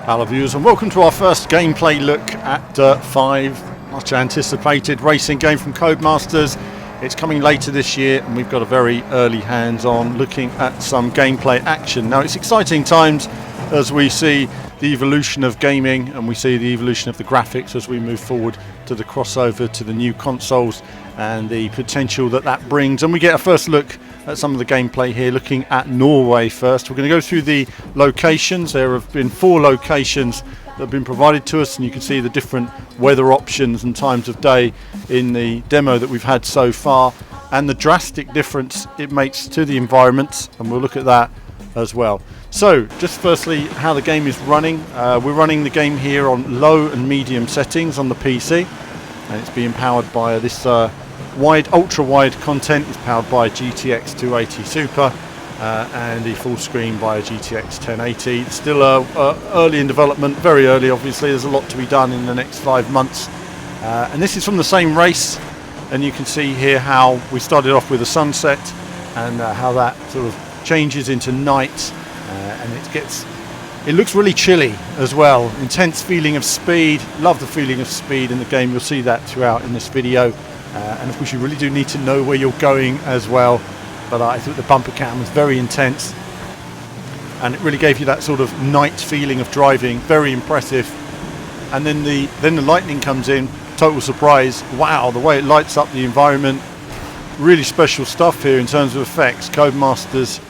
Hello viewers and welcome to our first gameplay look at Dirt 5, much anticipated racing game from Codemasters. It's coming later this year and we've got a very early hands-on looking at some gameplay action. Now it's exciting times as we see the evolution of gaming and we see the evolution of the graphics as we move forward to the crossover to the new consoles and the potential that that brings. And we get a first look at some of the gameplay here, looking at Norway first. We're going to go through the locations. There have been 4 locations that have been provided to us, and you can see the different weather options and times of day in the demo that we've had so far, and the drastic difference it makes to the environment, and we'll look at that as well. So, just firstly, how the game is running. We're running the game here on low and medium settings on the PC, and it's being powered by this ultra-wide content is powered by a GTX 280 Super and the full screen by a GTX 1080. It's still early in development, very early obviously. There's a lot to be done in the next 5 months. And this is from the same race, and you can see here how we started off with a sunset and how that sort of changes into night, and it looks really chilly as well. Intense feeling of speed. Love the feeling of speed in the game. You'll see that throughout in this video. And of course you really do need to know where you're going as well, but I thought the bumper cam was very intense and it really gave you that sort of night feeling of driving. Very impressive. And then the lightning comes in, total surprise. Wow, the way it lights up the environment. Really special stuff here in terms of effects. Codemasters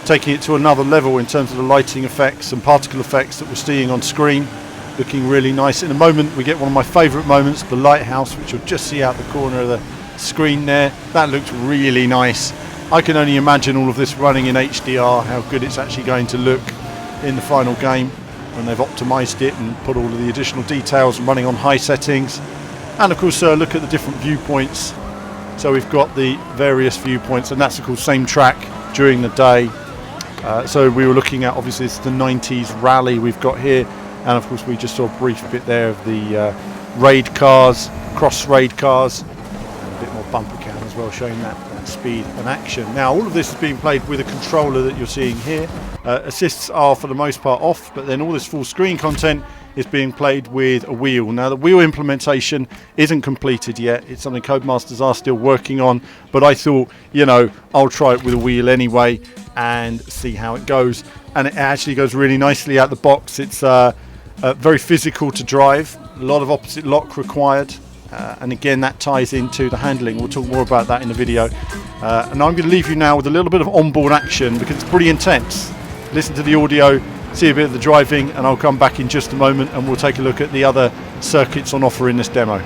taking it to another level in terms of the lighting effects and particle effects that we're seeing on screen. Looking really nice. In a moment we get one of my favourite moments, the lighthouse, which you'll just see out the corner of the screen there. That looks really nice. I can only imagine all of this running in HDR, how good it's actually going to look in the final game when they've optimised it and put all of the additional details and running on high settings. And of course look at the different viewpoints. So we've got the various viewpoints, and that's of course same track during the day. So we were looking at, obviously it's the 90s rally we've got here. And of course we just saw a brief bit there of the raid cars, cross raid cars, and a bit more bumper cam as well, showing that speed and action. Now all of this is being played with a controller that you're seeing here. Assists are for the most part off, but then all this full screen content is being played with a wheel. Now the wheel implementation isn't completed yet. It's something Codemasters are still working on, but I thought, you know, I'll try it with a wheel anyway and see how it goes. And it actually goes really nicely out the box. It's very physical to drive, a lot of opposite lock required, and again that ties into the handling. We'll talk more about that in the video. And I'm going to leave you now with a little bit of onboard action because it's pretty intense. Listen to the audio, see a bit of the driving, and I'll come back in just a moment and we'll take a look at the other circuits on offer in this demo.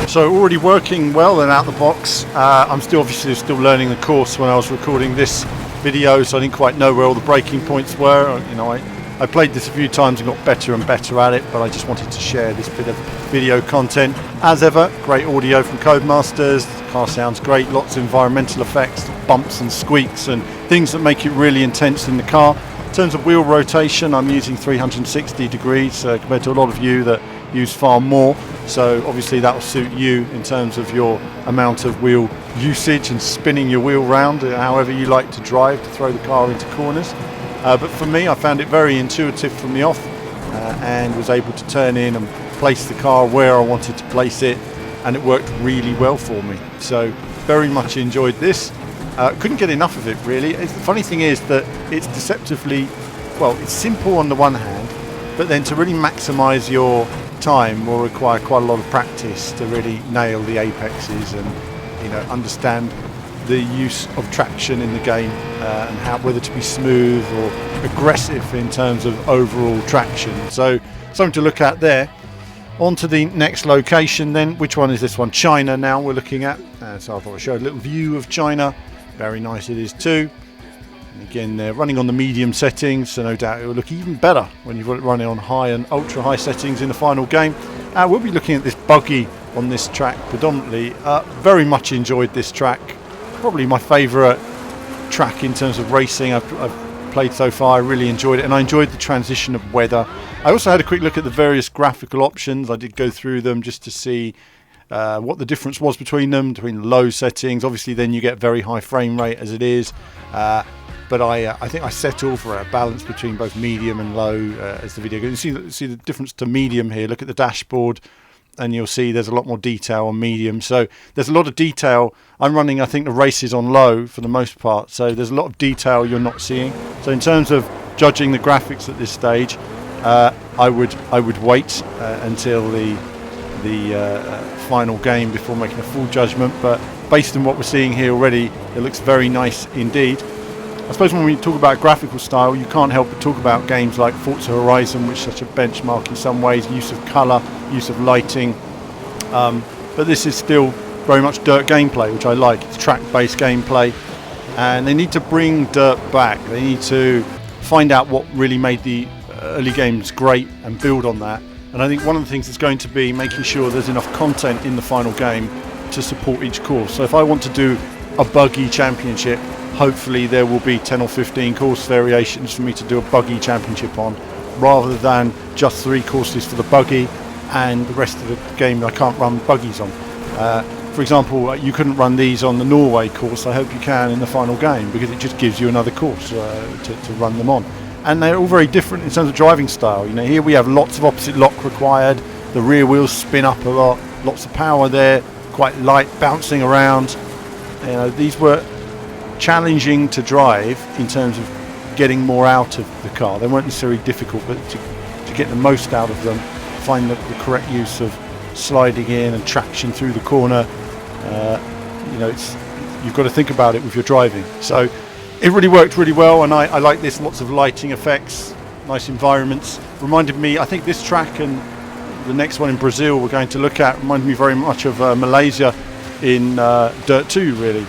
So already working well and out the box. I'm obviously still learning the course when I was recording this video, so I didn't quite know where all the braking points were. You know, I played this a few times and got better and better at it, but I just wanted to share this bit of video content. As ever, great audio from Codemasters. The car sounds great, lots of environmental effects, bumps and squeaks and things that make it really intense in the car. In terms of wheel rotation, I'm using 360 degrees compared to a lot of you that use far more. So obviously that will suit you in terms of your amount of wheel usage and spinning your wheel round however you like to drive to throw the car into corners. But for me, I found it very intuitive from the off and was able to turn in and place the car where I wanted to place it, and it worked really well for me. So very much enjoyed this. Couldn't get enough of it really. The funny thing is that it's deceptively, well, it's simple on the one hand, but then to really maximise your time will require quite a lot of practice to really nail the apexes and, you know, understand the use of traction in the game and how, whether to be smooth or aggressive in terms of overall traction. So something to look at there. On to the next location then. Which one is this one? China now we're looking at. So I thought I'd show a little view of China. Very nice it is too. And again, they're running on the medium settings, so no doubt it will look even better when you've got it running on high and ultra high settings in the final game. We'll be looking at this buggy on this track predominantly. Very much enjoyed this track. Probably my favourite track in terms of racing I've played so far. I really enjoyed it, and I enjoyed the transition of weather. I also had a quick look at the various graphical options. I did go through them just to see what the difference was between them, between low settings. Obviously then you get very high frame rate as it is, but I think I settle for a balance between both medium and low as the video goes. You see the difference to medium here. Look at the dashboard, and you'll see there's a lot more detail on medium. So there's a lot of detail. I'm running, I think, the races on low for the most part, so there's a lot of detail you're not seeing. So in terms of judging the graphics at this stage, I would wait until the final game before making a full judgment. But based on what we're seeing here already, it looks very nice indeed. I suppose when we talk about graphical style, you can't help but talk about games like Forza Horizon, which is such a benchmark in some ways, use of colour, use of lighting. But this is still very much dirt gameplay, which I like. It's track-based gameplay, and they need to bring dirt back. They need to find out what really made the early games great and build on that. And I think one of the things is going to be making sure there's enough content in the final game to support each course. So if I want to do a buggy championship, hopefully there will be 10 or 15 course variations for me to do a buggy championship on, rather than just 3 courses for the buggy and the rest of the game I can't run buggies on. For example, you couldn't run these on the Norway course. I hope you can in the final game, because it just gives you another course to run them on. And they're all very different in terms of driving style. You know, here we have lots of opposite lock required. The rear wheels spin up a lot, lots of power there, quite light, bouncing around. You know, these were challenging to drive in terms of getting more out of the car. They weren't necessarily difficult, but to get the most out of them, find the correct use of sliding in and traction through the corner. You know, you've got to think about it with your driving. So it really worked really well, and I like this. Lots of lighting effects, nice environments. Reminded me, I think this track and the next one in Brazil we're going to look at reminded me very much of Malaysia in Dirt 2, really.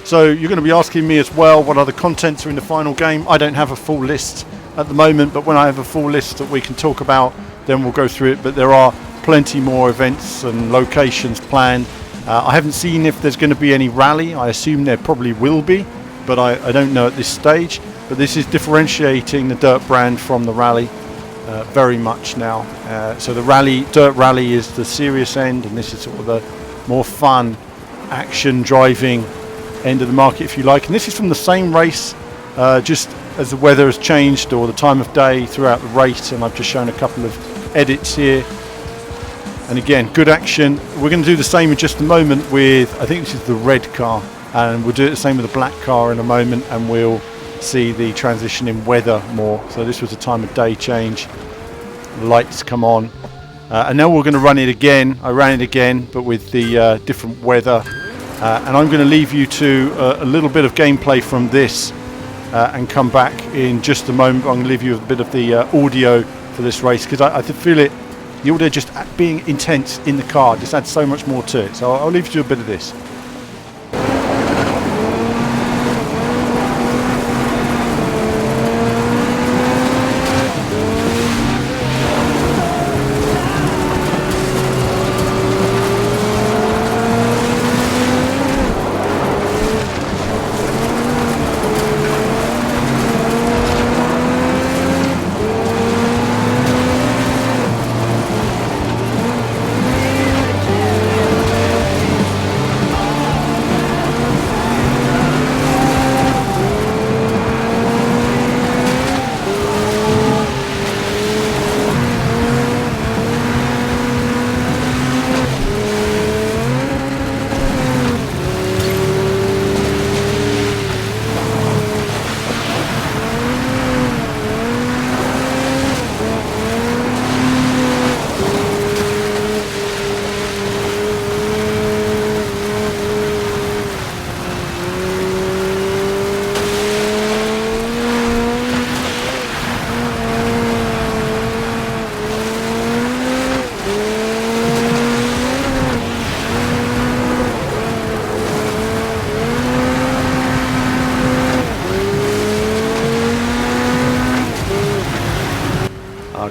So you're going to be asking me as well what other contents are in the final game. I don't have a full list at the moment, but when I have a full list that we can talk about, then we'll go through it. But there are plenty more events and locations planned. I haven't seen if there's going to be any rally. I assume there probably will be, but I don't know at this stage. But this is differentiating the Dirt brand from the rally very much now. So the Dirt Rally is the serious end, and this is sort of the more fun action driving end of the market, if you like. And this is from the same race, just as the weather has changed or the time of day throughout the race, and I've just shown a couple of edits here. And again, good action. We're going to do the same in just a moment with, I think this is the red car, and we'll do it the same with the black car in a moment, and we'll see the transition in weather more. So this was a time of day change. The lights come on, and now we're going to run it again. I ran it again, but with the different weather. And I'm going to leave you to a little bit of gameplay from this and come back in just a moment. I'm going to leave you a bit of the audio for this race, because I feel the audio just being intense in the car just adds so much more to it. So I'll leave you to a bit of this.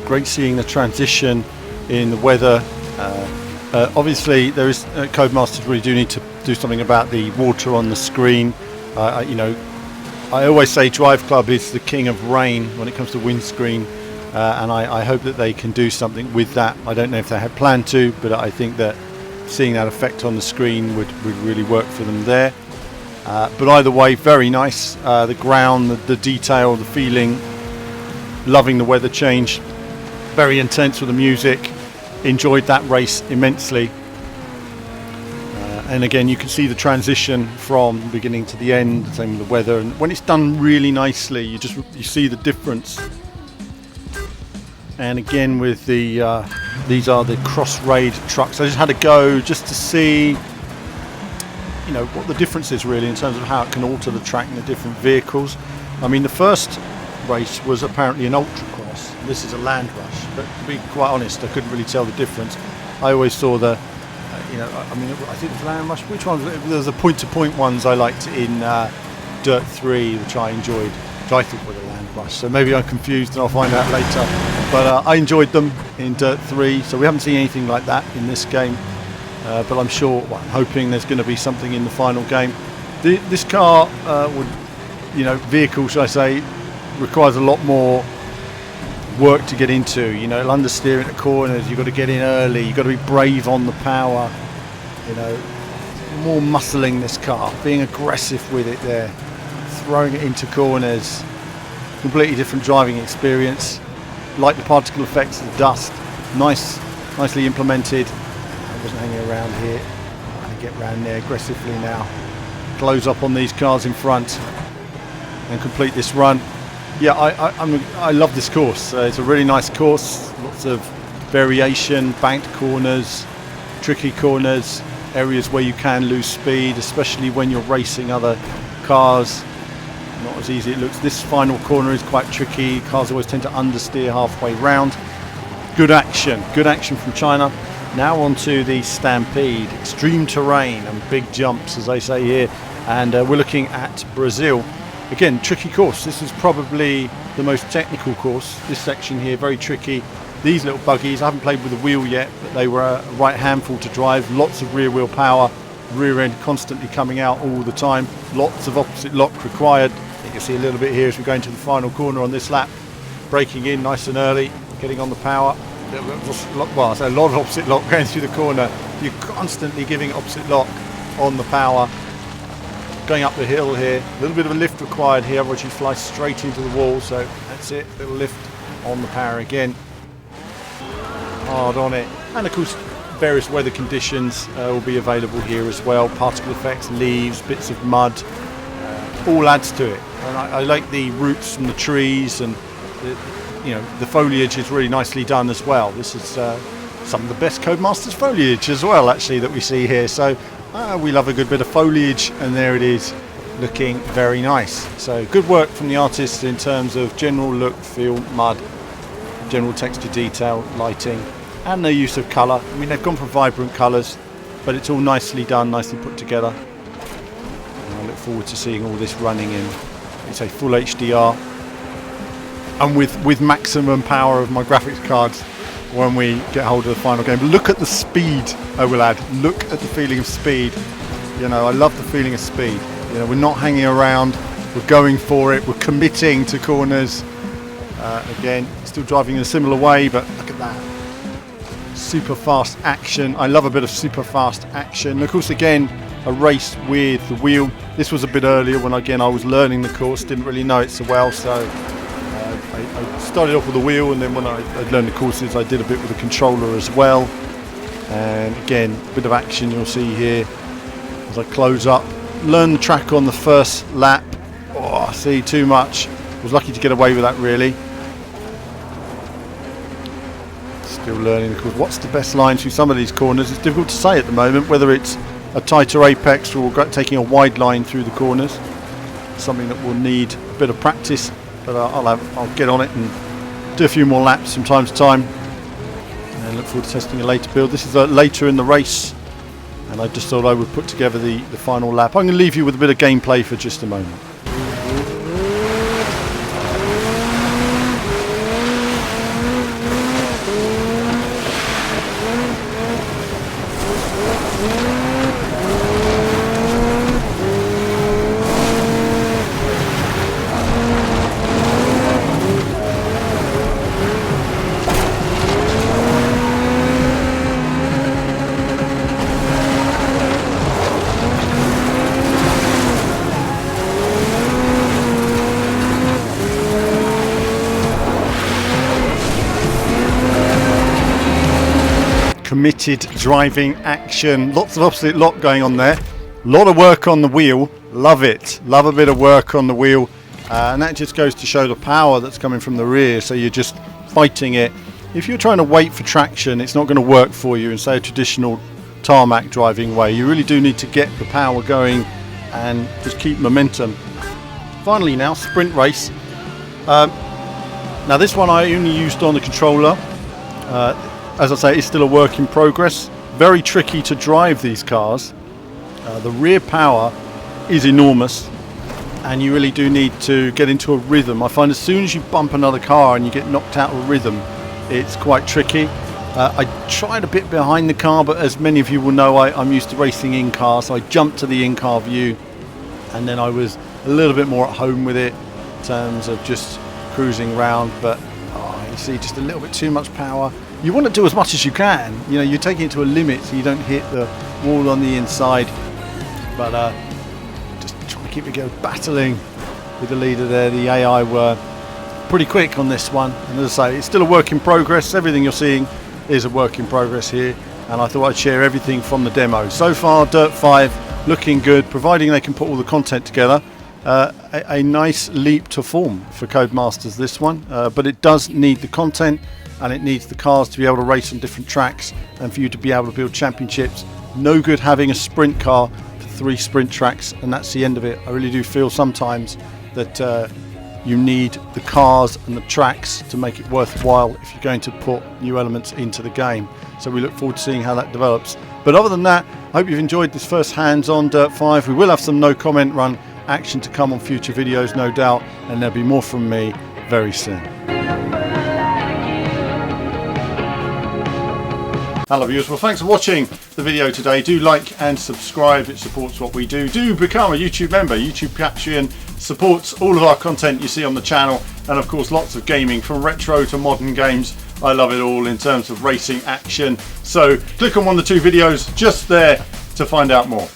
Great seeing the transition in the weather. Obviously, there is Codemasters really do need to do something about the water on the screen. You know, I always say Drive Club is the king of rain when it comes to windscreen, and I hope that they can do something with that. I don't know if they had planned to, but I think that seeing that effect on the screen would really work for them there. But either way, very nice. The ground, the detail, the feeling, loving the weather change. Very intense with the music. Enjoyed that race immensely. And again, you can see the transition from the beginning to the end, same with the weather. And when it's done really nicely, you see the difference. And again, with the these are the cross-raid trucks. I just had to go just to see, you know, what the difference is really in terms of how it can alter the track in the different vehicles. I mean, the first race was apparently an ultra cross. This is a land rush, but to be quite honest, I couldn't really tell the difference. I always saw the, you know, I mean, I think it was land rush. Which one? There was the point-to-point ones I liked in Dirt 3, which I enjoyed, which I think were the land rush. So maybe I'm confused, and I'll find out later. But I enjoyed them in Dirt 3, so we haven't seen anything like that in this game. But I'm sure, well, I'm hoping there's going to be something in the final game. This car would, you know, vehicle, should I say, requires a lot more work to get into. You know, it'll understeer into corners, you've got to get in early, you've got to be brave on the power, you know, more muscling this car, being aggressive with it there, throwing it into corners, completely different driving experience. Like the particle effects, the dust, nicely implemented. I wasn't hanging around here, I'm going to get around there aggressively now, close up on these cars in front and complete this run. Yeah, I love this course. It's a really nice course, lots of variation, banked corners, tricky corners, areas where you can lose speed, especially when you're racing other cars. Not as easy it looks. This final corner is quite tricky. Cars always tend to understeer halfway round. Good action from China. Now onto the Stampede, extreme terrain and big jumps, as they say here. And we're looking at Brazil. Again, tricky course. This is probably the most technical course. This section here, very tricky. These little buggies, I haven't played with the wheel yet, but they were a right handful to drive. Lots of rear wheel power, rear end constantly coming out all the time. Lots of opposite lock required. You can see a little bit here as we go into the final corner on this lap. Braking in nice and early, getting on the power. Well, I say a lot of opposite lock going through the corner. You're constantly giving opposite lock on the power. Going up the hill here, a little bit of a lift required here, otherwise you fly straight into the wall. So that's it, little lift on the power again. Hard on it. And of course, various weather conditions will be available here as well. Particle effects, leaves, bits of mud, all adds to it. And I like the roots from the trees, and the foliage is really nicely done as well. This is some of the best Codemasters foliage as well, actually, that we see here. So we love a good bit of foliage, and there it is, looking very nice. So good work from the artists in terms of general look, feel, mud, general texture detail, lighting, and their use of colour. I mean, they've gone for vibrant colours, but it's all nicely done, nicely put together. And I look forward to seeing all this running in, it's a full HDR, and with maximum power of my graphics cards when we get hold of the final game. But look at the speed, I will add. Look at the feeling of speed. You know, I love the feeling of speed. You know, we're not hanging around, we're going for it, we're committing to corners. Again, still driving in a similar way, but look at that. Super fast action. I love a bit of super fast action. And of course, again, a race with the wheel. This was a bit earlier when, again, I was learning the course, didn't really know it so well, so I started off with the wheel, and then when I'd learned the courses, I did a bit with the controller as well. And again, a bit of action you'll see here as I close up. Learn the track on the first lap. Oh, I see, too much. Was lucky to get away with that, really. Still learning, of course, what's the best line through some of these corners. It's difficult to say at the moment whether it's a tighter apex or taking a wide line through the corners. Something that will need a bit of practice, but I'll get on it and do a few more laps from time to time, and look forward to testing a later build. This is later in the race, and I just thought I would put together the final lap. I'm going to leave you with a bit of gameplay for just a moment. committed driving action. Lots of opposite lock going on there. A lot of work on the wheel. Love it. Love a bit of work on the wheel. And that just goes to show the power that's coming from the rear. So you're just fighting it. If you're trying to wait for traction, it's not going to work for you in, say, a traditional tarmac driving way. You really do need to get the power going and just keep momentum. Finally now, sprint race. Now this one I only used on the controller. As I say, it's still a work in progress. Very tricky to drive these cars. The rear power is enormous, and you really do need to get into a rhythm. I find as soon as you bump another car and you get knocked out of rhythm, it's quite tricky. I tried a bit behind the car, but as many of you will know, I'm used to racing in cars, so I jumped to the in-car view, and then I was a little bit more at home with it in terms of just cruising around. But you see, just a little bit too much power. You want to do as much as you can. You know, you're taking it to a limit so you don't hit the wall on the inside. But just trying to keep it going, battling with the leader there. The AI were pretty quick on this one, and as I say, it's still a work in progress. Everything you're seeing is a work in progress here, and I thought I'd share everything from the demo. So far, Dirt 5 looking good, providing they can put all the content together. A nice leap to form for Codemasters, this one, but it does need the content, and it needs the cars to be able to race on different tracks, and for you to be able to build championships. No good having a sprint car for 3 sprint tracks, and that's the end of it. I really do feel sometimes that you need the cars and the tracks to make it worthwhile if you're going to put new elements into the game. So we look forward to seeing how that develops. But other than that, I hope you've enjoyed this first hands-on Dirt 5. We will have some no comment run action to come on future videos, no doubt, and there'll be more from me very soon. Hello viewers, well thanks for watching the video today. Do like and subscribe, it supports what we do. Do become a YouTube member. YouTube Patreon supports all of our content you see on the channel, and of course lots of gaming from retro to modern games. I love it all in terms of racing action. So click on one of the 2 videos just there to find out more.